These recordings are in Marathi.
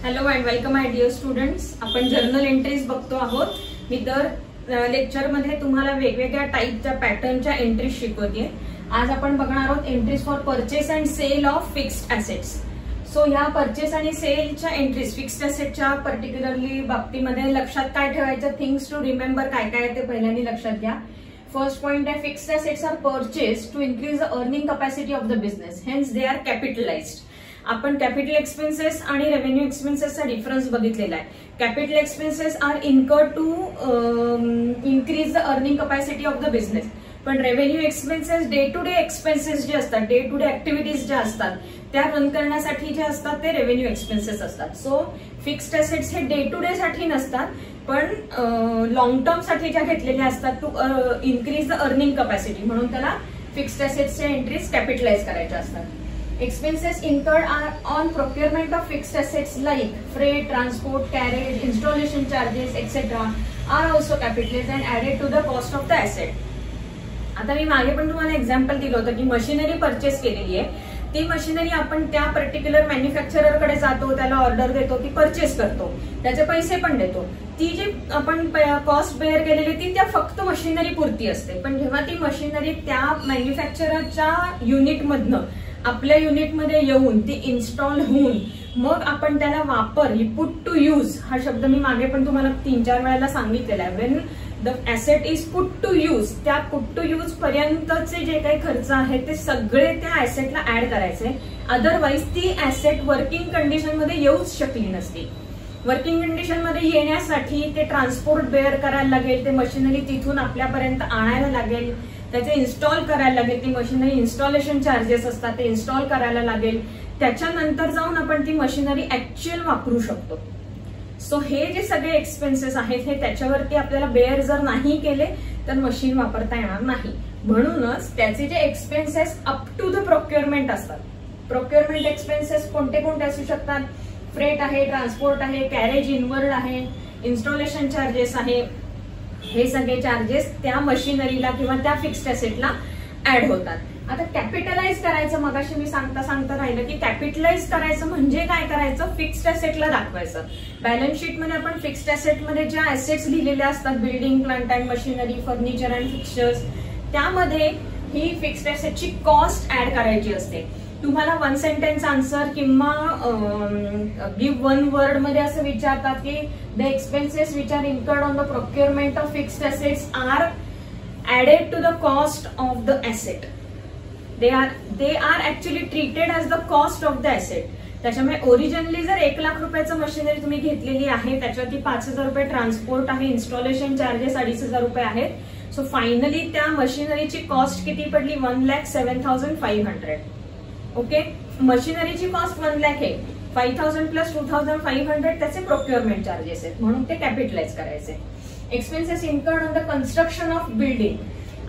Hello and welcome my dear students. आपण जर्नल एंट्रीज बघतो आहोत. मी दर लेक्चर मध्ये तुम्हाला वेगवेगळ्या टाईपच्या पॅटर्नच्या एंट्रीज शिकवते. आज आपण बघणार आहोत entries for purchase and sale of fixed assets. So ह्या परचेस आणि सेलच्या एंट्रीज फिक्स्ड ॲसेटच्या पर्टिक्युलरली बाबतीमध्ये लक्षात काय ठेवायचं, थिंग्स टू रिमेंबर काय काय ते पहिल्यांदा लक्षात घ्या. फर्स्ट पॉइंट आहे, fixed assets are purchase to increase the earning capacity of the business, hence they are capitalized. आपण कॅपिटल एक्सपेन्सेस आणि रेव्हेन्यू एक्सपेन्सेसचा डिफरन्स बघितलेला आहे. Capital expenses are incurred to increase the earning capacity of the business, पण revenue expenses day to day expenses जे असतात, डे टू डे ऍक्टिव्हिटीज ज्या असतात त्या रन करण्यासाठी जे असतात ते रेव्हेन्यू एक्सपेन्सेस असतात. सो फिक्स्ड ॲसेट्स हे डे टू डे साठी नसतात, पण लॉंग टर्म साठी ज्या घेतलेल्या असतात to increase the earning capacity, म्हणून त्याला फिक्स्ड ॲसेट्सच्या एंट्रीज कॅपिटलाइज करायच्या असतात. Expenses incurred on procurement of fixed assets like freight, transport, carriage, installation charges, etc. are also capitalized and added to the cost of the asset. आता मी मागे पण तुम्हाला एक्झाम्पल दिलं होतं की मशिनरी परचेस केलेली आहे, ती मशिनरी आपण त्या पर्टिक्युलर मॅन्युफॅक्चररकडे जातो, त्याला ऑर्डर देतो, ती परचेस करतो, त्याचे पैसे पण देतो. ती जी आपण कॉस्ट बेअर केलेली ती त्या फक्त मशिनरी पुरती असते, पण जेव्हा ती मशिनरी त्या मॅन्युफॅक्चररच्या युनिटमधनं आपल्या युनिटमध्ये येऊन ती इन्स्टॉल होऊन मग आपण त्याला वापर, पुट टू यूज हा शब्द मी मागे पण तुम्हाला 3-4 वेळेला सांगितलेला आहे. When the asset is put to use, त्या पुट टू यूज पर्यंतचे जे काही खर्च आहेत ते सगळे त्या ॲसेटला ऍड करायचे. अदरवाईज ती ॲसेट वर्किंग कंडिशन मध्ये येऊच शकली नसती. वर्किंग कंडिशन मध्ये येण्यासाठी ते ट्रान्सपोर्ट बेअर करायला लागेल, ते मशिनरी तिथून आपल्यापर्यंत आणायला लागेल, त्याचे इन्स्टॉल करायला लागेल, ती मशिनरी इन्स्टॉलेशन चार्जेस असतात ते इन्स्टॉल करायला लागेल, त्याच्यानंतर जाऊन आपण ती मशिनरी ऍक्च्युअल वापरू शकतो. सो हे जे सगळे एक्सपेन्सेस आहेत हे त्याच्यावरती आपल्याला बेअर जर नाही केले तर मशीन वापरता येणार नाही. म्हणूनच त्याचे जे expenses up to the procurement असतात, प्रोक्युअरमेंट एक्सपेन्सेस कोणते कोणते असू शकतात, फ्रेट आहे, ट्रान्सपोर्ट आहे, कॅरेज इनवर्ड आहे, इन्स्टॉलेशन चार्जेस आहे, हे सगळे चार्जेस त्या मशिनरीला किंवा त्या फिक्स्ड ॲसेटला ऍड होतात. आता कॅपिटलाइज करायचं, मगाशी मी सांगता राहिलं की कॅपिटलाइज करायचं म्हणजे काय करायचं, फिक्स्ड ॲसेटला दाखवायचं. बॅलन्स शीट मध्ये आपण फिक्स्ड ॲसेट मध्ये ज्या ॲसेट्स लिहिलेल्या असतात, building, plant and machinery, furniture and fixtures, त्यामध्ये ही फिक्स्ड ॲसेटची कॉस्ट ऍड करायची असते. तुम्हाला 1 सेंटेन्स आन्सर किंवा गिव्ह 1 वर्ड मध्ये असं विचारतात की the expenses which are incurred on the procurement of fixed assets are added to the cost of the asset. They are actually treated as the cost of the asset. त्याच्यामुळे ओरिजिनली जर 1 लाख रुपयाचं मशिनरी तुम्ही घेतलेली आहे, त्याच्यावरती 5,000 रुपये ट्रान्सपोर्ट आहे, इन्स्टॉलेशन चार्जेस 2,500 रुपये आहेत. सो फायनली त्या मशिनरीची कॉस्ट किती पडली, 1,07,500. ओके, मशिनरीची कॉस्ट 1 लाख आहे, 5,000 प्लस 2,500 त्याचे प्रोक्युअरमेंट चार्जेस आहेत, म्हणून ते कॅपिटलाइज करायचे. Expenses incurred on the construction of building.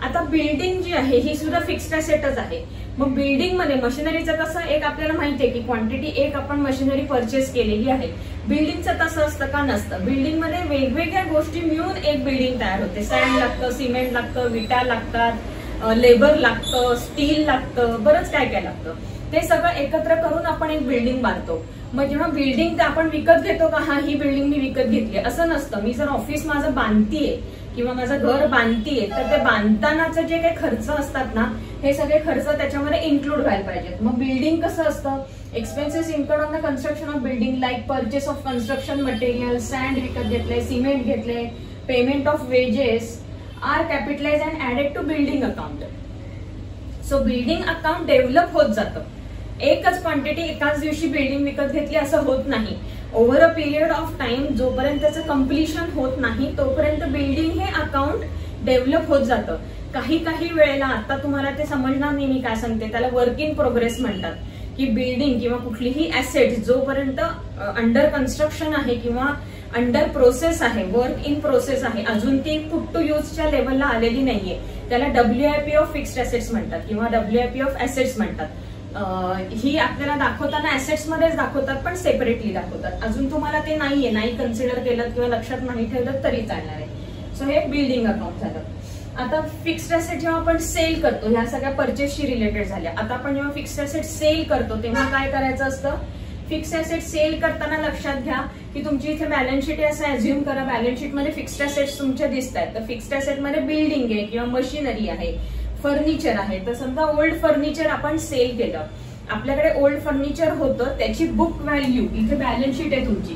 आता बिल्डिंग जी आहे ही सुद्धा फिक्स्ड ॲसेटच आहे. मग बिल्डिंग मध्ये मशिनरीचं कसं, एक आपल्याला माहिती आहे की क्वांटिटी एक आपण मशिनरी परचेस केलेली आहे. बिल्डिंगचं तसं असतं का, नसतं. बिल्डिंग मध्ये वेगवेगळ्या गोष्टी मिळून एक बिल्डिंग तयार होते. सँड लागतं, सिमेंट लागतं, विटा लागतात, लेबर लागतं, स्टील लागतं, बरंच काय काय लागतं. ते सगळं एकत्र करून आपण एक बिल्डिंग बांधतो. मग जेव्हा बिल्डिंग आपण विकत घेतो का, हा ही बिल्डिंग मी विकत घेतली, असं नसतं. मी जर ऑफिस माझं बांधतीये किंवा माझं घर बांधतीये तर ते बांधतानाचे जे काही खर्च असतात ना, हे सगळे खर्च त्याच्यामध्ये इन्क्लूड व्हायला पाहिजेत. मग बिल्डिंग कसं असतं, expenses incurred on the construction of building like purchase of construction material, sand विकत घेतले, सिमेंट घेतले, payment of wages are capitalise and added to building account. So building account develop होत जातं. एकच क्वांटिटी एकाच दिवशी बिल्डिंग विकत घेतली असं होत नाही. Over a period of time जोपर्यंत त्याचं कम्प्लिशन होत नाही तोपर्यंत बिल्डिंग हे अकाउंट डेव्हलप होत जातं. काही काही वेळेला आता तुम्हाला ते समजणार नाही मी काय सांगते, त्याला वर्क इन प्रोग्रेस म्हणतात. की बिल्डिंग किंवा कुठलीही ॲसेट जोपर्यंत अंडर कन्स्ट्रक्शन आहे किंवा अंडर प्रोसेस आहे, वर्क इन प्रोसेस आहे, अजून ती पुट टू यूजच्या लेवलला आलेली नाहीये, त्याला WIP ऑफ फिक्स्ड ॲसेट्स म्हणतात किंवा WIP ऑफ ॲसेट्स म्हणतात. ही आपल्याला दाखवताना ॲसेट्स मध्येच दाखवतात, पण सेपरेटली दाखवतात. अजून तुम्हाला ते नाहीये, नाही कन्सिडर केलं किंवा लक्षात नाही ठेवलं तरी चालणार आहे. सो हे बिल्डिंग अकाउंट झालं. आता फिक्स्ड ॲसेट जेव्हा आपण सेल करतो, ह्या सगळ्या परचेसशी रिलेटेड झाल्या. आता आपण जेव्हा फिक्स्ड ॲसेट सेल करतो तेव्हा काय करायचं असतं, फिक्स्ड ऍसेट सेल करताना लक्षात घ्या की तुमची इथे बॅलन्स शीट आहे असं अज्युम करा, बॅलन्स शीट मध्ये फिक्स्ड ऍसेट्स तुमच्या दिसत आहेत. तर फिक्स्ड ऍसेट मध्ये बिल्डिंग आहे किंवा मशिनरी आहे, फर्निचर आहे. तर समजा ओल्ड फर्निचर आपण सेल केलं, आपल्याकडे ओल्ड फर्निचर होतं, त्याची बुक व्हॅल्यू इथे बॅलन्स शीट आहे तुमची.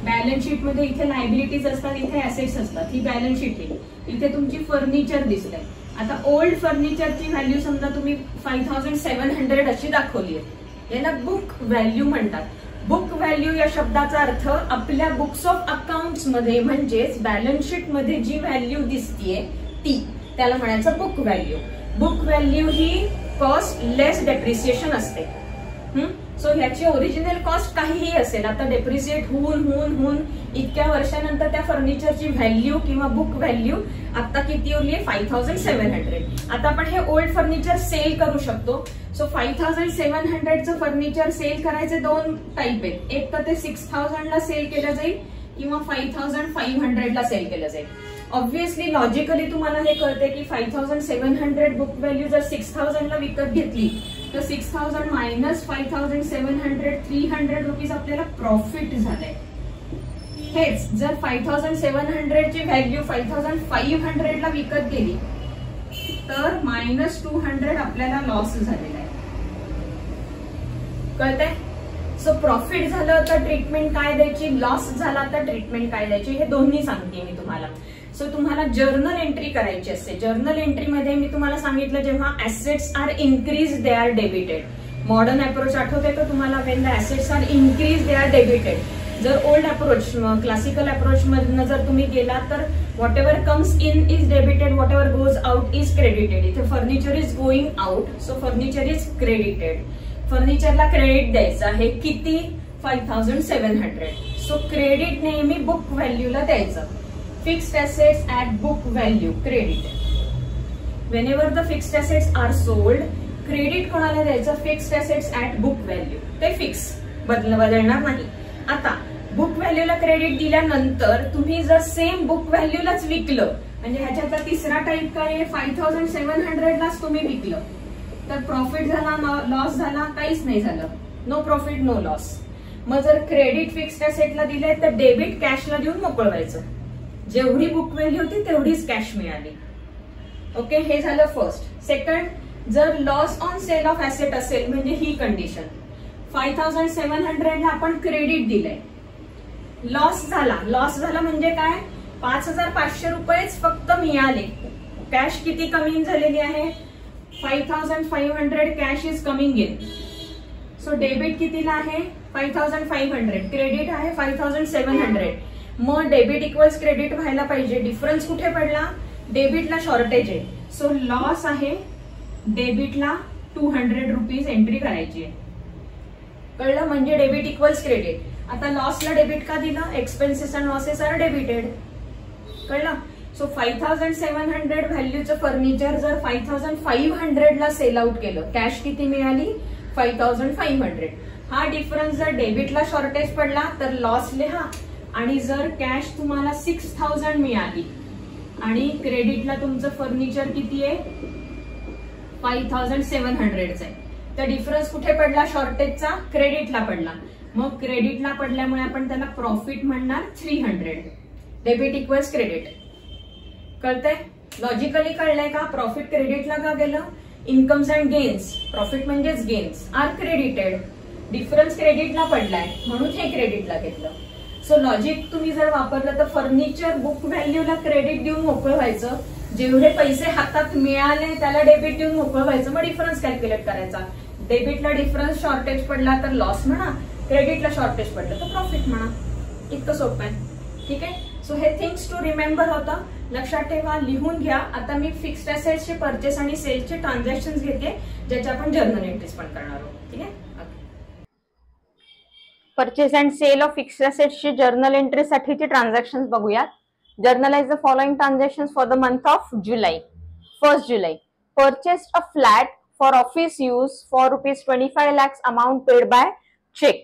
बॅलन्स शीट मध्ये इथे लायबिलिटीज असतात, इथे ऍसेट्स असतात. ही बॅलन्स शीट आहे, इथे तुमची फर्निचर दिसतंय. आता ओल्ड फर्निचरची व्हॅल्यू समजा तुम्ही 5700 अशी दाखवली आहे, याला बुक व्हॅल्यू म्हणतात. बुक व्हॅल्यू या शब्दाचा अर्थ आपल्या बुक्स ऑफ अकाउंट्स मध्ये म्हणजेच बॅलन्स शीट मध्ये जी व्हॅल्यू दिसतीये ती, त्याला म्हणायचं बुक व्हॅल्यू. बुक व्हॅल्यू ही कॉस्ट लेस डेप्रिसिएशन असते. सो ह्याची ओरिजिनल कॉस्ट काहीही असेल, आता डेप्रिसिएट होऊन इतक्या वर्षानंतर त्या फर्निचरची व्हॅल्यू किंवा बुक व्हॅल्यू आता किती उरली आहे 5700. आता आपण हे ओल्ड फर्निचर सेल करू शकतो. सो 5700चं फर्निचर सेल करायचे दोन टाईप आहेत, एक तर ते 6000 ला सेल केलं जाईल किंवा 5500 ला सेल केलं जाईल. ऑब्व्हियसली लॉजिकली तुम्हाला हे कळते की 5700 बुक व्हॅल्यू जर 6000 ला विकत घेतली तर 6000 मायनस 5700 300 रुपीज आपल्याला प्रॉफिट झालंय. हेच जर 5700 ची व्हॅल्यू 5500 ला विकत गेली तर मायनस 200 आपल्याला लॉस झालेला आहे. कळतंय? सो प्रॉफिट झालं तर ट्रीटमेंट काय द्यायची, लॉस झाला तर ट्रीटमेंट काय द्यायची, हे दोन्ही सांगते मी तुम्हाला. सो तुम्हाला जर्नल एंट्री करायची असते. जर्नल एंट्रीमध्ये मी तुम्हाला सांगितलं जेव्हा assets are increase they are debited. Modern approach आठवते का तुम्हाला? When the assets are increase they are debited. जर ओल्ड अप्रोच क्लासिकल अप्रोच मधनं जर तुम्ही गेला तर whatever comes in is debited, whatever goes out is credited. इथे furniture is going out, so furniture is credited. फर्निचरला क्रेडिट द्यायचं आहे किती? 5700. सो क्रेडिट नेहमी बुक व्हॅल्यूला द्यायचं. Fixed assets at book value credit. Whenever the fixed assets are sold, credit कोणाला द्यायचं? Fixed assets at book value. ते फिक्स बदलणार नाही. आता बुक व्हॅल्यूला क्रेडिट दिल्यानंतर तुम्ही जर सेम बुक व्हॅल्यूलाच विकलं, म्हणजे ह्याच्यातला तिसरा टाईप काय आहे, 5700 लाच तुम्ही विकलं तर प्रॉफिट झाला, लॉस झाला? काहीच नाही झालं. No profit no loss. मग जर क्रेडिट फिक्स्ड असेटला दिले तर डेबिट कॅशला देऊन मोकळवायचं. जेवढी बुक व्हॅल्यू होती तेवढीच कॅश मिळाली. ओके, हे झालं फर्स्ट. सेकंड, जर loss on sale of asset असेल म्हणजे ही कंडिशन. 5700 ला आपण क्रेडिट दिलंय, लॉस झाला म्हणजे काय? 5500 रुपयेच फक्त मिळाले. कॅश किती कमी झालेली आहे? 5500 cash is coming in. So debit कितीला आहे? 5500. क्रेडिट आहे 5700. मग डेबिट इक्वल्स क्रेडिट व्हायला पाहिजे. डिफरन्स कुठे पडला? डेबिटला शॉर्टेज आहे. सो लॉस आहे, डेबिटला 200 रुपीज एंट्री करायची आहे. कळलं? म्हणजे डेबिट इक्वल्स क्रेडिट. आता लॉसला डेबिट का दिलं? Expenses and losses are debited. कळलं? सो 5700 व्हॅल्यूचं फर्निचर जर 5500 ला सेल आउट केलं, कॅश किती मिळाली? 5500. हा डिफरन्स जर डेबिटला शॉर्टेज पडला तर लॉस लिहा, आणि जर कॅश तुम्हाला 6000 मिळाली आणि क्रेडिटला तुमचं फर्निचर किती आहे? 5700 आहे, तर डिफरन्स कुठे पडला? शॉर्टेजचा क्रेडिटला पडला. मग क्रेडिटला पडल्यामुळे आपण त्याला प्रॉफिट म्हणणार 300. Debit equals credit. कळतंय? लॉजिकली कळलंय का? प्रॉफिट क्रेडिटला का गेलं? इन्कम्स अँड गेन्स, प्रॉफिट म्हणजेच गेन्स, आर क्रेडिटेड. डिफरन्स क्रेडिटला पडलाय म्हणून हे क्रेडिटला घेतलं. सो लॉजिक तुम्ही जर वापरलं तर फर्निचर बुक व्हॅल्यूला क्रेडिट देऊन मोकळं व्हायचं, जेवढे पैसे हातात मिळाले त्याला डेबिट देऊन मोकळं व्हायचं, मग डिफरन्स कॅल्क्युलेट करायचा. डेबिटला डिफरन्स शॉर्टेज पडला तर लॉस म्हणा, क्रेडिटला शॉर्टेज पडलं तर प्रॉफिट म्हणा. इतकं सोपं आहे. ठीक आहे? सो हे थिंग्स टू रिमेंबर होतं, लक्षात ठेवा, लिहून घ्या. आता मी फिक्स्ड असेट्सचे परचेस आणि सेलचे ट्रान्झॅक्शन घेते, ज्याच्या आपण जर्नल एंट्रीज पण करणार आहोत. ठीक आहे? Purchase and sale of fixed असेट्सची जर्नल एंट्री साठीची ट्रान्झॅक्शन बघूयात. Journalize the following transactions for the month of July. 1 July, purchased a flat for office use for ₹25 lakhs, amount paid by check.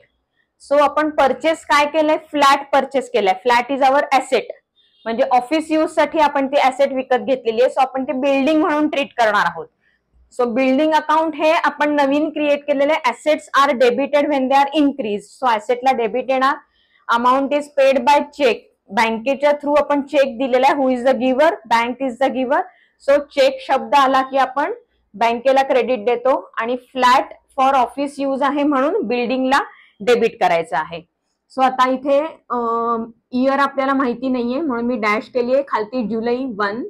So आपण परचेस काय केलंय? फ्लॅट परचेस केलाय. फ्लॅट इज अवर ऍसेट, म्हणजे ऑफिस यूज साठी आपण ती ऍसेट विकत घेतलेली आहे. सो आपण ते बिल्डिंग म्हणून ट्रीट करणार आहोत. सो बिल्डिंग अकाउंट हे आपण नवीन क्रिएट केलेले assets are debited when they are increase. So ऍसेटला डेबिट येणार. Amount is paid by cheque. बँकेच्या थ्रू आपण चेक दिलेला आहे. Who is the giver? Bank is the giver. So cheque शब्द आला की आपण बँकेला क्रेडिट देतो. आणि फ्लॅट फॉर ऑफिस यूज आहे म्हणून बिल्डिंगला डेबिट करायचं आहे. सो आता इथे इयर आपल्याला माहिती नाहीये म्हणून मी डॅश केली आहे. खालती जुलै 1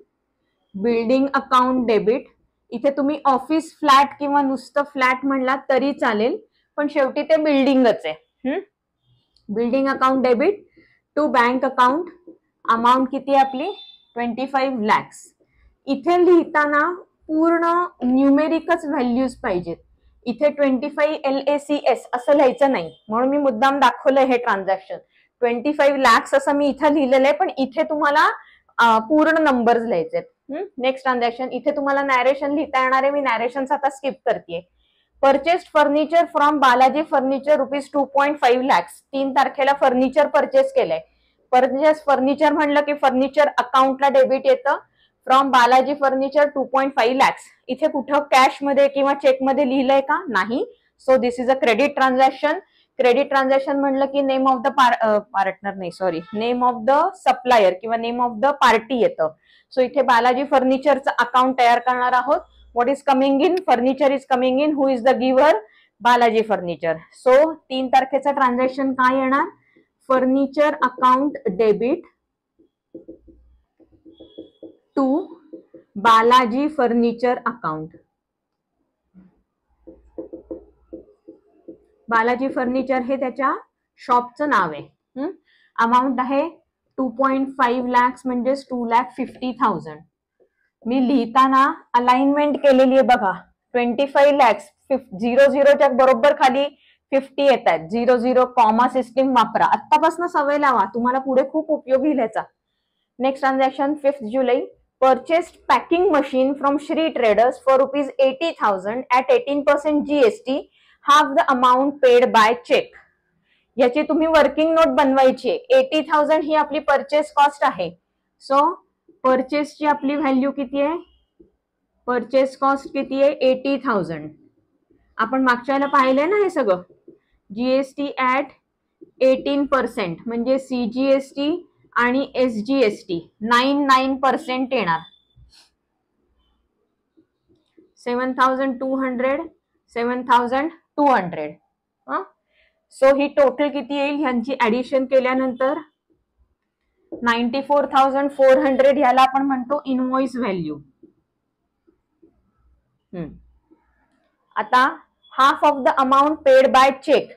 बिल्डिंग अकाउंट डेबिट. इथे तुम्ही ऑफिस फ्लॅट किंवा नुसतं फ्लॅट म्हणला तरी चालेल, पण शेवटी ते बिल्डिंगच आहे. Building account debit to bank account. Amount किती आपली? 25 lakhs. इथे लिहिताना पूर्ण न्यूमेरिकच व्हॅल्यूज पाहिजेत. इथे 25 LACS असं लिहायचं नाही, म्हणून मी मुद्दाम दाखवलंय हे ट्रान्झॅक्शन. 25 lakhs असं मी इथे लिहिलेलं आहे, पण इथे तुम्हाला पूर्ण नंबर्स लिहायचे. Next transaction. इथे तुम्हाला नॅरेशन लिहिता येणार आहे, मी नॅरेशन आता स्किप करते. Purchased furniture from Balaji furniture ₹2.5 lakhs. 3 तारखेला फर्निचर परचेस केलंय. परचेस फर्निचर म्हणलं की फर्निचर अकाउंटला डेबिट येतं. From Balaji furniture 2.5 lakhs. इथे कुठं कॅश मध्ये किंवा चेक मध्ये लिहिलंय का? नाही. So this is a credit transaction. Credit transaction म्हणलं की नेम ऑफ द पार्टनर नाही, sorry, name of the supplier किंवा नेम ऑफ द पार्टी येतं. सो इथे बालाजी फर्निचरचं अकाउंट तयार करणार आहोत. What is coming in? Furniture is coming in. Who is the giver? Balaji furniture. So 3 तारखेचं ट्रान्झॅक्शन काय येणार? Furniture account debit to Balaji furniture account. Balaji furniture हे त्याच्या शॉपचं नाव आहे. अमाऊंट आहे 2.5 lakhs म्हणजे 2,50,000. मी लिहिताना अलाइनमेंट केलेली आहे बघा. 25 lakhs 00च्या बरोबर खाली 50 येत आहेत. 00 कॉमा सिस्टीम वापरा. आत्तापासून सवय लावा, तुम्हाला पुढे खूप उपयोगी ह्याचा. Next transaction 5 July. Purchased packing machine from Shri Traders for ₹80,000 at 18% GST. Half the amount paid by check. याची तुम्ही वर्किंग नोट बनवायची आहे. 80,000 ही आपली परचेस कॉस्ट आहे. सो परचेसची आपली व्हॅल्यू किती आहे? परचेस कॉस्ट किती आहे? 80,000. आपण मागच्या वेळेला पाहिलंय ना हे सगळं. जीएसटी ऍट 18% म्हणजे CGST आणि SGST 9% येणार. 7,200 7,200. सो ही टोटल किती येईल? ह्यांची ऍडिशन केल्यानंतर 94,400. ह्याला आपण म्हणतो इनवॉइस व्हॅल्यू. आता half of the amount paid by cheque.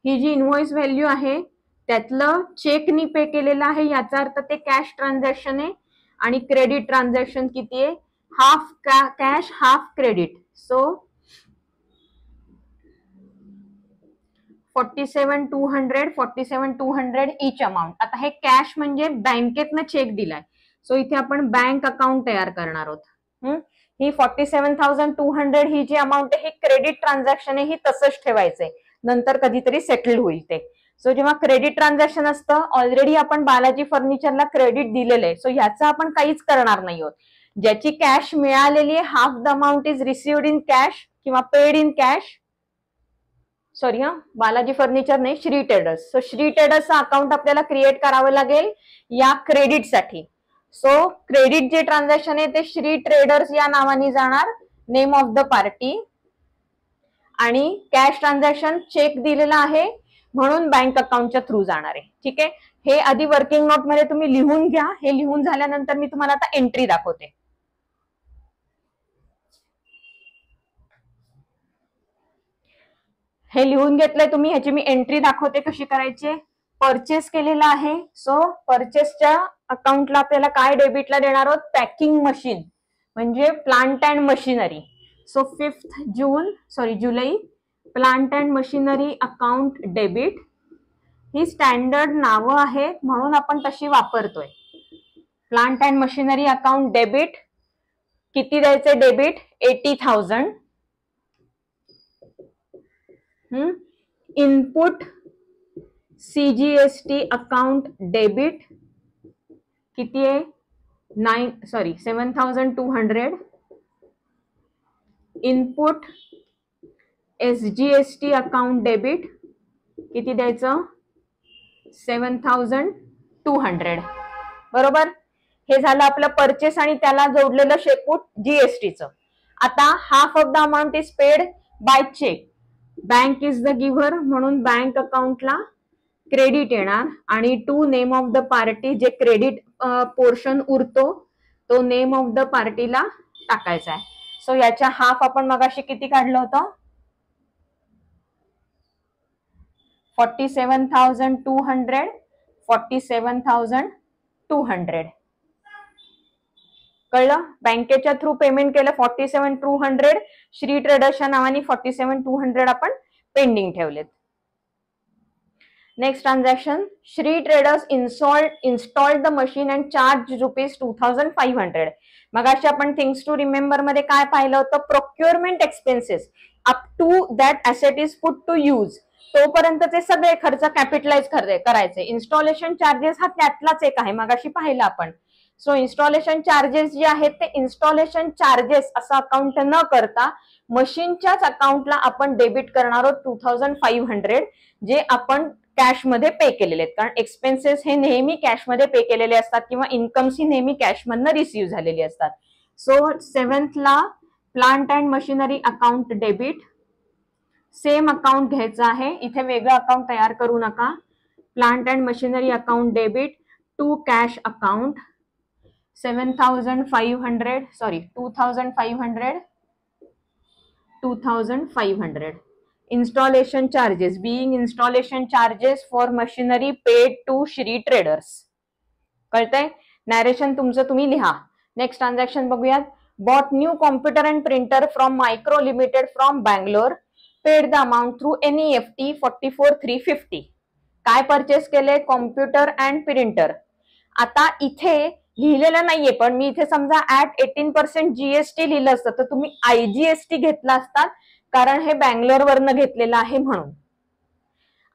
ही जी इनवॉइस व्हॅल्यू आहे त्यातलं चेकनी पे केलेलं आहे, याचा अर्थ ते कॅश ट्रान्झॅक्शन आहे. आणि क्रेडिट ट्रान्झॅक्शन किती आहे? Half cash half credit. So 47,200 इच अमाऊंट. आता हे कॅश म्हणजे बँकेतनं चेक दिलाय. सो इथे आपण बँक अकाउंट तयार करणार आहोत. ही 47,200 ही जी अमाऊंट आहे ही क्रेडिट ट्रान्झॅक्शन आहे, ही तसंच ठेवायचंय, नंतर कधीतरी सेटल होईल ते. सो जेव्हा क्रेडिट ट्रान्झॅक्शन असतं, ऑलरेडी आपण बालाजी फर्निचरला क्रेडिट दिलेलं आहे. सो ह्याचं आपण काहीच करणार नाही आहोत. ज्याची कॅश मिळालेली आहे, half the amount is received in cash किंवा paid in cash. Sorry Balaji furniture नाही, श्री ट्रेडर्स. सो श्री ट्रेडर्सचं अकाउंट आपल्याला क्रिएट करावं लागेल या क्रेडिटसाठी. सो क्रेडिट जे ट्रान्झॅक्शन आहे ते श्री ट्रेडर्स या नावाने जाणार, नेम ऑफ द पार्टी. आणि कॅश ट्रान्झॅक्शन चेक दिलेला आहे म्हणून बँक अकाउंटच्या थ्रू जाणार आहे. ठीक आहे. हे आधी वर्किंग नोट मध्ये तुम्ही लिहून घ्या. हे लिहून झाल्यानंतर मी तुम्हाला आता एंट्री दाखवते. हे लिहून घेतलंय तुम्ही, ह्याची मी एंट्री दाखवते कशी करायची. परचेस केलेला आहे. सो परचेसच्या अकाउंटला आपल्याला काय डेबिटला देणार आहोत? पॅकिंग मशीन म्हणजे plant and machinery. So 5 July plant and machinery account debit. He standard नावं आहेत म्हणून आपण तशी वापरतोय. Plant and machinery account debit. किती द्यायचे debit? 80,000. Input CGST account debit किती आहे? 7,200. इनपुट SGST अकाउंट डेबिट किती द्यायचं 7,200 बरोबर. हे झालं आपलं परचेस आणि त्याला जोडलेलं शेपूट जीएसटीचं. आता half of the amount is paid by cheque. Bank is the giver म्हणून बँक अकाउंटला क्रेडिट येणार आणि to name of the party जे क्रेडिट पोर्शन उरतो तो नेम ऑफ द पार्टीला टाकायचा आहे. सो याच्या हाफ आपण मगाशी किती काढलं होतं 47,200 47,200 कळलं. बँकेच्या थ्रू पेमेंट केलं 47,200 श्री ट्रेडर्सच्या नावाने 47,200 आपण पेंडिंग ठेवलेत. Next transaction Shri traders installed the machine and charge ₹2,500. मगाशी आपण थिंग्स टू रिमेंबर मध्ये काय पाहिलं होतं procurement expenses up to that asset is put to use तोपर्यंतचे सगळे खर्च कॅपिटलाइज करायचे. इन्स्टॉलेशन चार्जेस हा त्यातलाच एक आहे मगाशी पाहिलं आपण. सो इन्स्टॉलेशन चार्जेस जे आहेत ते इन्स्टॉलेशन चार्जेस असं अकाउंट न करता मशीनच्याच अकाउंटला आपण डेबिट करणार आहोत 2,500 जे आपण कॅशमध्ये पे केलेले आहेत. कारण एक्सपेन्सेस हे नेहमी कॅशमध्ये पे केलेले असतात किंवा इन्कम्स ही नेहमी कॅशमधनं रिसीव्ह झालेली असतात. सो 7th ला plant and machinery account debit same account घ्यायचं आहे. इथे वेगळं अकाउंट तयार करू नका. Plant and machinery account debit to cash account 2,500 installation charges being installation charges for machinery paid to Shri traders. कळतंय. नॅरेशन तुमचं तुम्ही लिहा. नेक्स्ट ट्रान्झॅक्शन बघूयात. Bought new computer and printer from micro limited from Bangalore paid the amount through NEFT 44,350. काय परचेस केले कॉम्प्युटर अँड प्रिंटर. आता इथे लिहिलेलं नाहीये पण मी इथे समजा ऍट 18% GST लिहिलं असतं तर तुम्ही IGST घेतला असतात कारण हे बँगलोर वरनं घेतलेलं आहे म्हणून.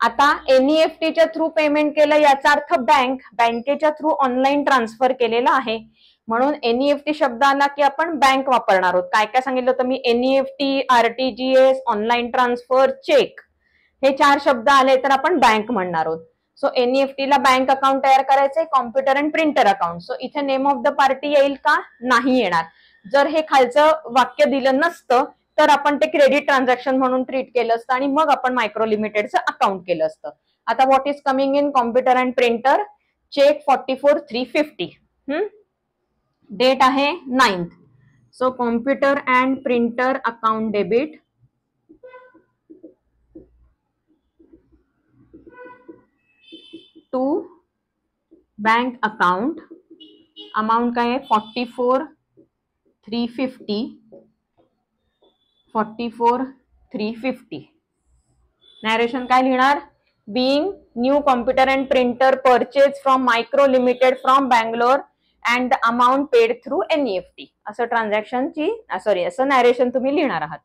आता NEFTच्या थ्रू पेमेंट केलं याचा अर्थ बँकेच्या थ्रू ऑनलाईन ट्रान्सफर केलेला आहे म्हणून NEFT शब्द आला की आपण बँक वापरणार आहोत. काय काय सांगितलं होतं मी NEFT RTGS online transfer cheque हे 4 शब्द आले तर आपण बँक म्हणणार आहोत. सो NEFT ला बँक अकाउंट तयार करायचंय computer and printer account. So इथे नेम ऑफ द पार्टी येईल का नाही येणार. जर हे खालचं वाक्य दिलं नसतं तर आपण ते क्रेडिट ट्रान्झॅक्शन म्हणून ट्रीट केलं असतं आणि मग आपण मायक्रो लिमिटेडचं अकाउंट केलं असतं. आता what is coming in computer and printer cheque 44,350. Date आहे 9th. So computer and printer account debit to bank account amount काय आहे 44,350. नॅरेशन काय लिहिणार being new computer and printer purchase from micro limited from Bangalore and the amount paid through NEFT असं ट्रान्झॅक्शनची असं नॅरेशन तुम्ही लिहिणार आहात.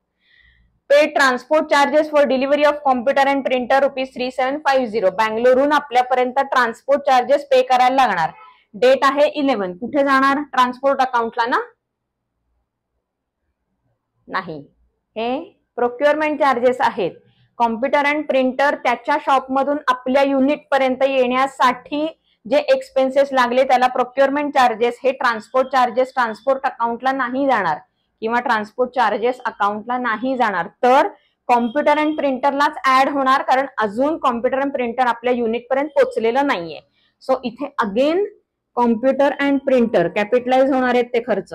Paid transport charges for delivery of computer and printer ₹3,750. बँगलोरहून आपल्यापर्यंत ट्रान्सपोर्ट चार्जेस पे करायला लागणार. डेट आहे 11. कुठे जाणार ट्रान्सपोर्ट अकाउंटला ना नाही. हे प्रोक्युअरमेंट चार्जेस आहेत. कॉम्प्युटर अँड प्रिंटर त्याच्या शॉपमधून आपल्या युनिट पर्यंत येण्यासाठी जे एक्सपेन्सेस लागले त्याला प्रोक्युअरमेंट चार्जेस. हे ट्रान्सपोर्ट चार्जेस ट्रान्सपोर्ट अकाउंटला नाही जाणार किंवा ट्रान्सपोर्ट चार्जेस अकाउंटला नाही जाणार तर कॉम्प्युटर अँड प्रिंटरलाच ऍड होणार कारण अजून कॉम्प्युटर अँड प्रिंटर आपल्या युनिट पर्यंत पोहोचलेलं नाहीये. सो इथे again computer and printer capitalise होणार आहेत ते खर्च.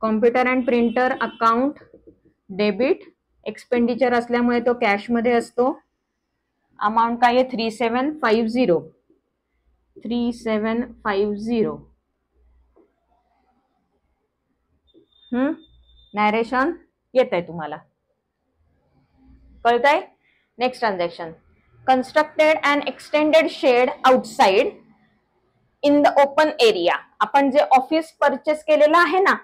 Computer and printer account debit expenditure असल्यामुळे तो कॅश मध्ये असतो. अमाऊंट काय आहे 3,750. नॅरेशन येत आहे तुम्हाला कळतंय. Next transaction constructed and extended shed outside in the open area. आपण जे ऑफिस परचेस केलेलं आहे ना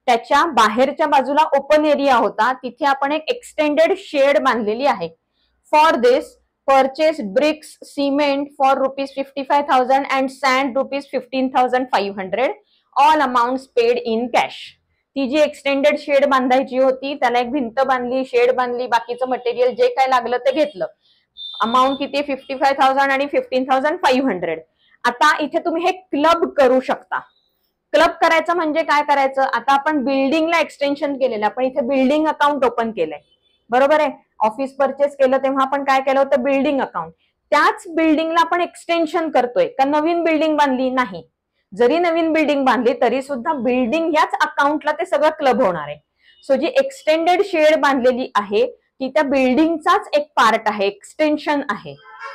त्याच्या बाहेरच्या बाजूला ओपन एरिया होता तिथे आपण एक एक्सटेंडेड शेड बांधलेली आहे. For this purchase bricks cement for ₹55,000 and sand ₹15,500. All amounts paid in cash. ती जी एक्सटेंडेड शेड बांधायची होती, त्याला एक भिंत बांधली, शेड बांधली, बाकीचं मटेरियल जे काय लागलं ते घेतलं. अमाऊंट किती 55,000 आणि 15,500. आता इथे तुम्ही हे क्लब करू शकता. क्लब करायचं म्हणजे काय करायचं, आता आपण बिल्डिंगला एक्सटेन्शन केलेलं, आपण इथे बिल्डिंग अकाउंट ओपन केलंय, बरोबर आहे. ऑफिस परचेस केलं तेव्हा आपण काय केलं होतं, बिल्डिंग अकाउंट. त्याच बिल्डिंगला आपण एक्सटेन्शन करतोय का नवीन बिल्डिंग बांधली, नाही. जरी नवीन बिल्डिंग बांधली तरी सुद्धा बिल्डिंग याच अकाउंटला ते सगळं क्लब होणार आहे. सो जी एक्सटेंडेड शेड बांधलेली आहे ती त्या बिल्डिंगचाच एक पार्ट आहे, एक्सटेन्शन आहे,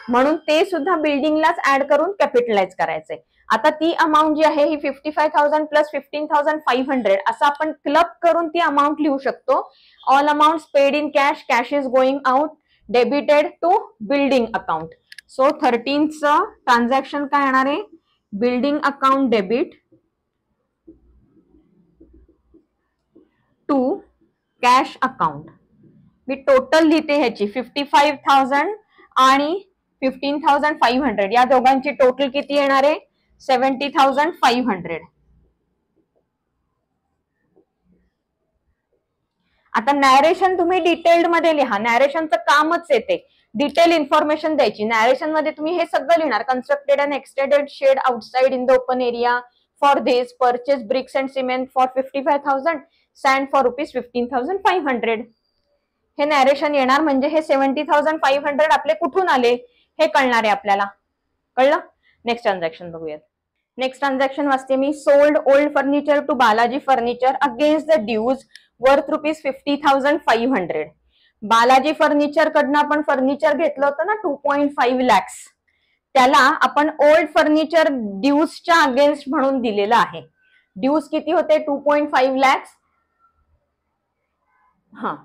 म्हणून ते सुद्धा बिल्डिंगलाच ऍड करून कॅपिटलाइज करायचंय. आता ती अमाऊंट जी आहे ही 55,000 प्लस 15,500 असं आपण क्लब करून ती अमाऊंट लिहू शकतो. All amount paid in cash, cash is going out, debited to building account. So 13th transaction काय येणार आहे, building account debit to cash account. मी टोटल लिहिते ह्याची 55,000 आणि 15,500 या दोघांची टोटल किती येणार आहे, 70,500. आता नॅरेशन तुम्ही डिटेल्ड मध्ये लिहा, नॅरेशनचं कामच येते डिटेल इन्फॉर्मेशन द्यायची. नॅरेशन मध्ये तुम्ही हे सगळं लिहिणार, constructed and extended shed outside in the open area for this, purchase bricks and cement for 55,000, sand for ₹15,500. हे नॅरेशन येणार, म्हणजे हे 70,500 आपले कुठून आले हे कळणार आहे आपल्याला. कळलं. नेक्स्ट ट्रान्झॅक्शन बघूयात. नेक्स्ट ट्रान्झॅक्शन वाचते मी, sold old furniture to Balaji furniture against the dues worth ₹50,500. Balaji furniture कडनं आपण फर्निचर घेतलं होतं ना 2.5 lakhs, त्याला आपण ओल्ड फर्निचर ड्यूजच्या अगेन्स्ट म्हणून दिलेलं आहे. ड्यूज किती होते, 2.5 lakhs.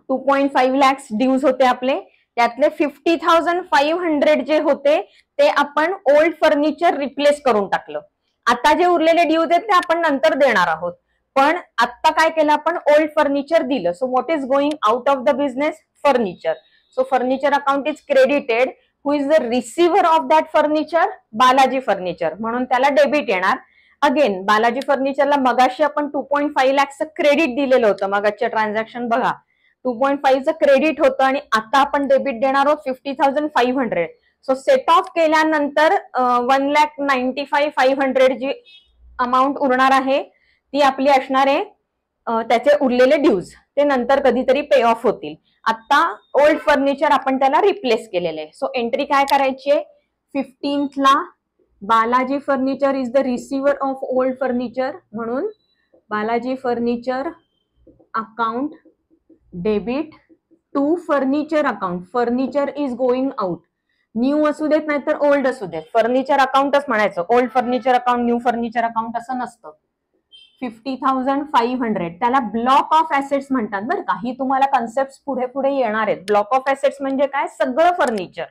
2.5 lakhs ड्यूज होते आपले. त्यातले 50,500 जे होते ते आपण ओल्ड फर्निचर रिप्लेस करून टाकलं. आता जे उरलेले ड्यूज आहेत ते आपण नंतर देणार आहोत, पण आता काय केलं आपण, ओल्ड फर्निचर दिलं. So what is going out of the business, furniture. So furniture account is credited. Who is the receiver of that furniture, Balaji furniture, म्हणून त्याला डेबिट येणार. अगेन बालाजी फर्निचरला मगाशी आपण 2.5 lakhs क्रेडिट दिलेलं होतं, मगाच्या ट्रान्झॅक्शन बघा 2.5 क्रेडिट होतं आणि आता आपण डेबिट देणार आहोत 50,500. सो सेट ऑफ केल्यानंतर 1,95,500 जी अमाऊंट उरणार आहे ती आपली असणार आहे त्याचे उरलेले ड्यूज, ते नंतर कधीतरी पे ऑफ होतील. आता ओल्ड फर्निचर आपण त्याला रिप्लेस केलेले. सो एंट्री काय करायची आहे, 15th ला Balaji furniture is the receiver of old furniture, म्हणून Balaji furniture account debit to furniture account. Furniture is going out, new असू देत नाही तर ओल्ड असू देत, फर्निचर अकाउंटच म्हणायचं. Old furniture account, new furniture account असं नसतं. 50,500 त्याला ब्लॉक ऑफ ऍसेट्स म्हणतात बरं का. ही तुम्हाला कन्सेप्ट पुढे पुढे येणार आहेत. ब्लॉक ऑफ ऍसेट्स म्हणजे काय, सगळं फर्निचर,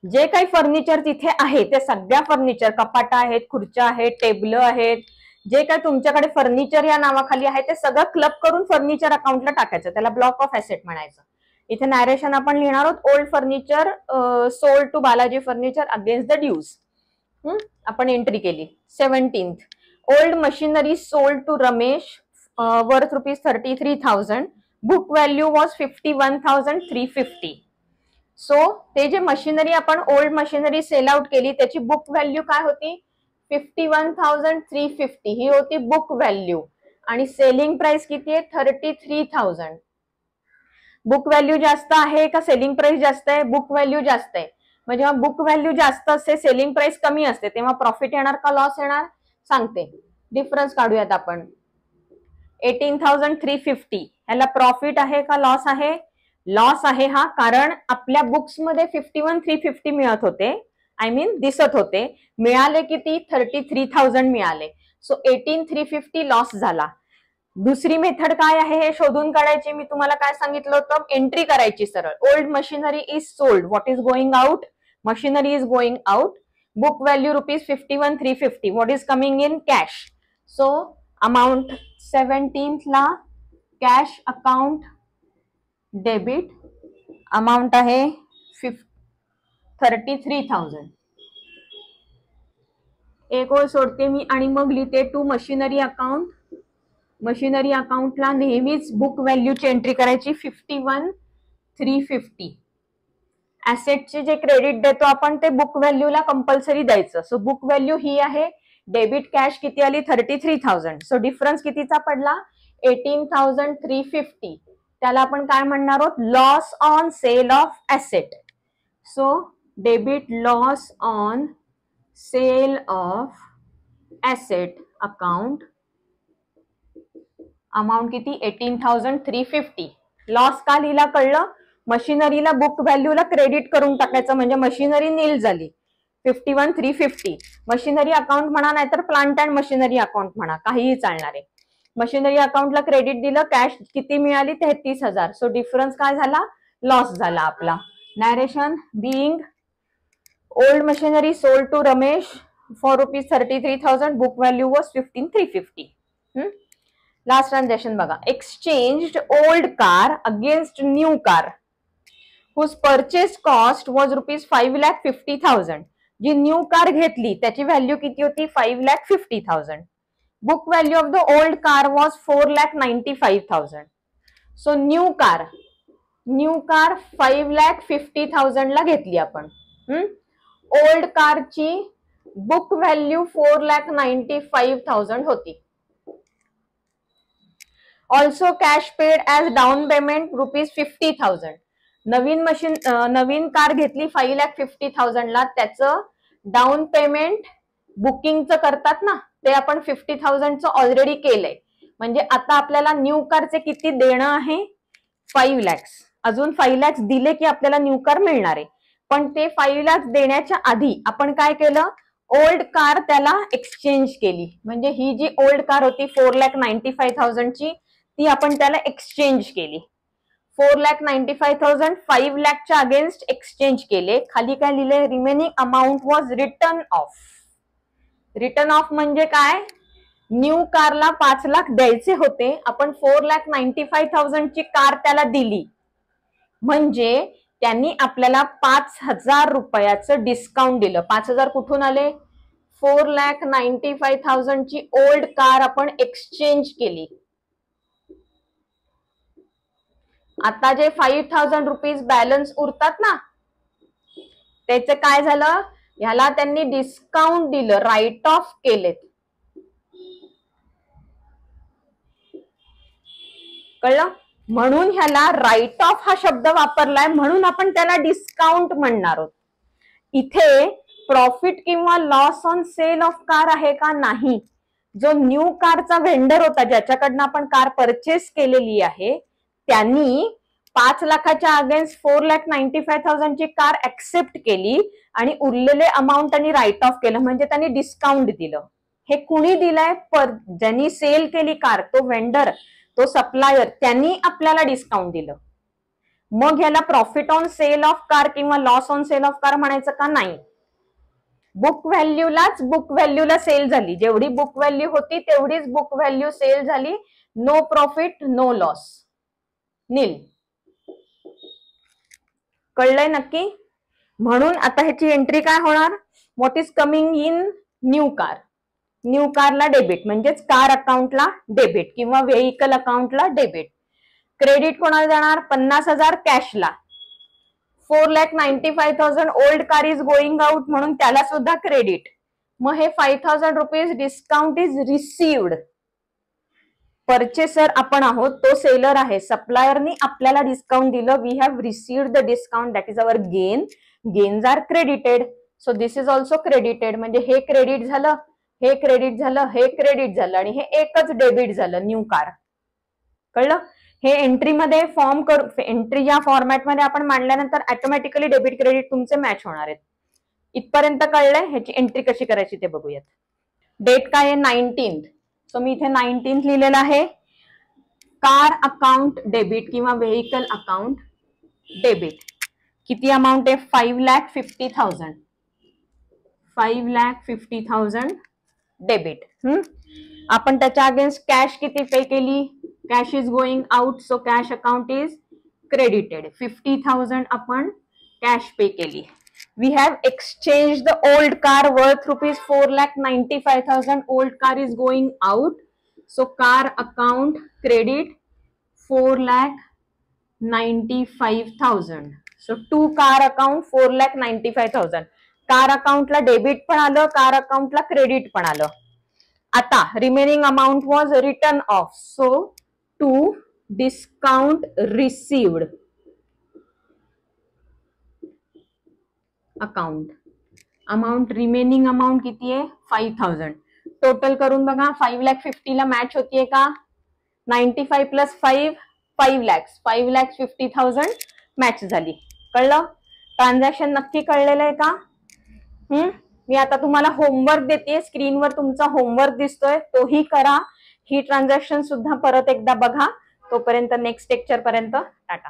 जे काही फर्निचर तिथे आहे ते सगळ्या फर्निचर, कपाटा आहेत, खुर्च्या आहेत, टेबल आहेत, जे काय तुमच्याकडे फर्निचर या नावाखाली आहे ते सगळं क्लब करून फर्निचर अकाउंटला टाकायचं, त्याला ब्लॉक ऑफ ऍसेट म्हणायचं. इथे नॅरेशन आपण लिहिणार आहोत, old furniture sold to Balaji furniture against the dues. आपण एंट्री केली. 17th, old machinery sold to Ramesh worth ₹33,000, book value was 51,350. So ते जे मशिनरी आपण ओल्ड मशिनरी सेल आउट केली त्याची बुक व्हॅल्यू काय होती, 51,350 ही होती बुक व्हॅल्यू, आणि सेलिंग प्राइस किती आहे, 33,000. बुक व्हॅल्यू जास्त आहे का सेलिंग प्राइस जास्त आहे, बुक व्हॅल्यू जास्त आहे. म्हणजे जेव्हा बुक व्हॅल्यू जास्त असते, सेलिंग प्राइस कमी असते, तेव्हा प्रॉफिट येणार का लॉस येणार सांगते. डिफरन्स काढूयात आपण. 18,350 ह्याला प्रॉफिट आहे का लॉस आहे, लॉस आहे हा, कारण आपल्या बुक्स मध्ये 51,350 मिळत होते, आय मीन दिसत होते, मिळाले किती, 33,000 मिळाले. सो 18,350 लॉस झाला. दुसरी मेथड काय आहे हे शोधून काढायची. मी तुम्हाला काय सांगितलं होतं, एंट्री करायची सरळ. Old machinery is sold, what is going out, machinery is going out, book value ₹51,350, what is coming in cash. So amount 17th ला कॅश अकाउंट डेबिट अमाऊंट आहे 33,000. एक ओळ सोडते मी आणि मग लिहिते टू मशिनरी अकाउंट मशिनरी अकाउंटला नेहमीच बुक व्हॅल्यूची एंट्री करायची 51,350. ऍसेटचे जे क्रेडिट देतो आपण ते बुक व्हॅल्यूला कंपल्सरी द्यायचं. सो बुक व्हॅल्यू ही आहे. डेबिट कॅश किती आली 33,000. सो डिफरन्स कितीचा पडला 18,350. त्याला आपण काय म्हणणार आहोत loss on sale of asset. So debit loss on sale of asset account amount किती 18,350. लॉस का लिहिला कळलं. मशिनरीला बुक व्हॅल्यूला क्रेडिट करून टाकायचं म्हणजे मशिनरी नील झाली 51,350. मशिनरी अकाउंट म्हणा नाहीतर प्लांट अँड मशिनरी अकाउंट म्हणा काहीही चालणार आहे. मशिनरी अकाउंटला क्रेडिट दिलं कॅश किती मिळाली 33,000. सो डिफरन्स काय झाला लॉस झाला आपला. Narration being old machinery sold to Ramesh for ₹33,000. Book value was 15,350. Last transaction बघा. Exchanged old car against new car whose purchase cost was ₹5,50,000. जी न्यू कार घेतली त्याची व्हॅल्यू किती होती 5,50,000. Book value of the old car was 4,95,000. So new car 5,50,000 ला घेतली आपण. ओल्ड कारची बुक व्हॅल्यू 4,95,000 होती. Also cash paid as down payment ₹50,000. नवीन कार घेतली 5,50,000 ला. त्याचं डाऊन पेमेंट बुकिंगचं करतात ना ते आपण 50,000चं ऑलरेडी केलंय. म्हणजे आता आपल्याला न्यू कारचे किती देणं आहे 5 लाख. अजून 5 लाख दिले की आपल्याला न्यू कार मिळणार आहे. पण ते 5 लाख देण्याच्या आधी आपण काय केलं ओल्ड कार त्याला एक्सचेंज केली. म्हणजे ही जी ओल्ड कार होती 4,95,000ची ती आपण त्याला एक्सचेंज केली. 4,95,000 5 लाखच्या अगेन्स्ट एक्सचेंज केले. खाली काय लिहिले remaining amount was written of. Return of म्हणजे काय न्यू कारला 5 लाख द्यायचे होते. आपण 4,95,000ची कार त्याला दिली म्हणजे त्यांनी आपल्याला 5,000 रुपयाचं डिस्काउंट दिलं. 5,000 कुठून आले 4,95,000ची ओल्ड कार आपण एक्सचेंज केली. आता जे 5,000 रुपीज बॅलन्स उरतात ना त्याचं काय झालं ह्याला त्यांनी डिस्काउंट दिलं राईट ऑफ केलेत. कळलं. म्हणून ह्याला राईट ऑफ हा शब्द वापरलाय म्हणून आपण त्याला डिस्काउंट म्हणणार आहोत. इथे प्रॉफिट किंवा loss on sale of car आहे का नाही. जो न्यू कारचा व्हेंडर होता ज्याच्याकडनं आपण कार परचेस केलेली आहे त्यांनी 5 लाखाच्या अगेन्स्ट 4,95,000ची कार ऍक्सेप्ट केली आणि उरलेले अमाऊंट त्यांनी राईट ऑफ केलं म्हणजे त्यांनी डिस्काउंट दिलं. हे कुणी दिलंय ज्यांनी सेल केली कार तो व्हेंडर तो सप्लायर त्यांनी आपल्याला डिस्काउंट दिलं. मग ह्याला profit on sale of car किंवा loss on sale of car म्हणायचं का नाही. बुक व्हॅल्यूला सेल झाली. जेवढी बुक व्हॅल्यू होती तेवढीच बुक व्हॅल्यू सेल झाली. नो प्रॉफिट नो लॉस नील. कळलंय नक्की. म्हणून आता ह्याची एंट्री काय होणार what is coming in new car. New Karla debit म्हणजेच कार अकाउंटला डेबिट किंवा व्हेइकल अकाउंटला डेबिट. क्रेडिट कोणाला जाणार 50,000 कॅशला. 4,95,000 old car is going out म्हणून त्याला सुद्धा क्रेडिट. मग हे 5,000 rupees discount is received. Purchaser आपण आहोत तो सेलर आहे. सप्लायरनी आपल्याला डिस्काउंट दिलं. We have received the discount that is our gain. Gains are credited. So this is also credited. म्हणजे हे क्रेडिट झालं हे क्रेडिट झालं हे क्रेडिट झालं आणि हे एकच डेबिट झालं न्यू कार. कळलं. हे एंट्रीमध्ये फॉर्म करू एंट्री या फॉर्मॅटमध्ये आपण मांडल्यानंतर ऑटोमॅटिकली डेबिट क्रेडिट तुमचे मॅच होणार आहेत. इथपर्यंत कळलंय. ह्याची एंट्री कशी करायची ते बघूयात. डेट काय आहे 19th. सो मी इथे 19th लिहिलेलं आहे. कार अकाउंट डेबिट किंवा व्हेइकल अकाउंट डेबिट. किती अमाऊंट आहे 5,50,000. 5,50,000 डेबिट. आपण त्याच्या अगेन्स्ट कॅश किती पे केली. Cash is going out so cash account is credited. 50,000 आपण कॅश पे केली. We have exchanged the old car worth ₹4,95,000. Old car is going out. So car account credit 4,95,000. So to car account 4,95,000. Car अकाउंटला डेबिट पण आलं, कार अकाउंटला क्रेडिट पण आलं. आता remaining amount was written off. So to discount received account. Amount remaining amount किती आहे? 5,000. टोटल करून बघा 5,50,000 ला मॅच होतीये का? 95 प्लस 5 5 lakhs. 5,50,000 मॅच झाली. कळलं? ट्रान्झॅक्शन नक्की कळलेलं आहे का? मी आता तुम्हाला होमवर्क देते. स्क्रीनवर तुमचा होमवर्क दिसतोय, तोही करा. ही ट्रान्झॅक्शन सुद्धा परत एकदा बघा. तोपर्यंत नेक्स्ट लेक्चर पर्यंत टाटा.